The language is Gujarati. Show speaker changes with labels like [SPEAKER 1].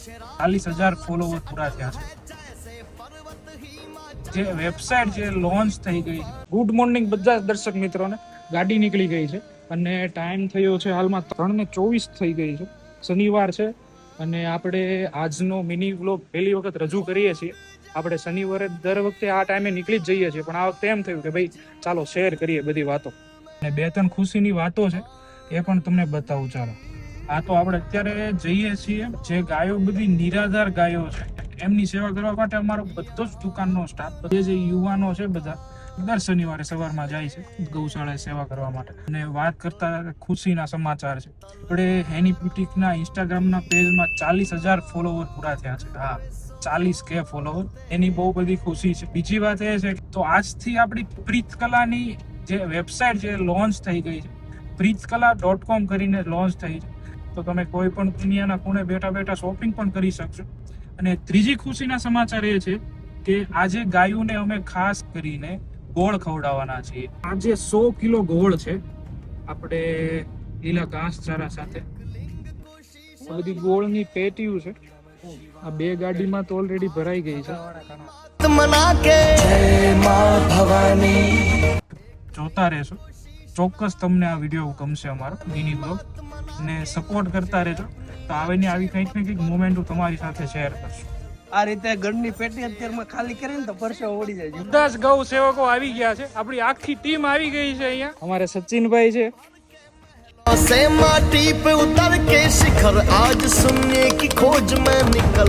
[SPEAKER 1] 40,000 ફોલોવર પૂરા થયા છે. જે વેબસાઇટ જે લોન્ચ થઈ ગઈ. ગુડ મોર્નિંગ બધા દર્શક મિત્રોને. ગાડી નીકળી ગઈ છે અને ટાઈમ થયો છે હાલમાં 3:24 થઈ ગઈ છે. શનિવાર છે અને આપણે આજનો મિની વ્લોગ પહેલી વખત રજૂ કરીએ છીએ. આપણે શનિવારે દર વખતે આ ટાઈમે નીકળી જ જઈએ છીએ, પણ આ વખતે એમ થયું કે ભાઈ ચાલો શેર કરીએ બધી વાતો. અને 2-3 ખુશીની વાતો છે એ પણ તમને બતાવું. ચાલો, આ તો આપણે અત્યારે જઈએ છીએ જે ગાયો બધી નિરાધાર ગાયો છે એમની સેવા કરવા માટે અમારો બધો જ દુકાનનો સ્ટાફ, જે યુવાનો છે બધા દર શનિવારે સવારમાં જાય છે ગૌશાળાએ સેવા કરવા માટે. અને વાત કરતા ખુશીના સમાચાર છે. આપણે હેની બ્યુટીકના ઇન્સ્ટાગ્રામના પેજમાં 40,000 ફોલોવર પૂરા થયા છે. હા, 40K ફોલોવર. એની બહુ બધી ખુશી છે. બીજી વાત એ છે તો આજથી આપણી પ્રીતકલાની જે વેબસાઇટ જે લોન્ચ થઈ ગઈ છે, preetkala.com કરીને લોન્ચ થઈ છે. તો તમે કોઈ પણ દુનિયાના ખૂણે બેઠા બેઠા શોપિંગ પણ કરી શકશો. અને ત્રીજી ખુશીના સમાચાર એ છે કે આજે ગાયોને અમે ખાસ કરીને ગોળ ખવડાવવાના છીએ. આજે 100 કિલો ગોળ છે આપણે લીલા ઘાસચારા સાથે. આ બધી ગોળની પેટીઓ છે. આ 2 ગાડીમાં તો ઓલરેડી ભરાઈ ગઈ છે. જોતા રહેશો, ચોક્કસ તમને આ વિડીયો ગમશે અમારો મિની બ્લોગ, ને સપોર્ટ કરતા રહેજો. તો આવીને આવી કંઈક ને કંઈક મોમેન્ટ હું તમારી સાથે શેર કરશું.
[SPEAKER 2] આ રીતે ગઢની પેટી અત્યારમાં ખાલી કરીને તો પરસેવો ઉડી જાય.
[SPEAKER 1] બધા જ ગૌ સેવકો આવી ગયા છે. આપણી આખી ટીમ આવી ગઈ છે અહીંયા. અમારે સચિનભાઈ છે.
[SPEAKER 3] से माटी पे उतर के शिखर आज सुनने की खोज में निकल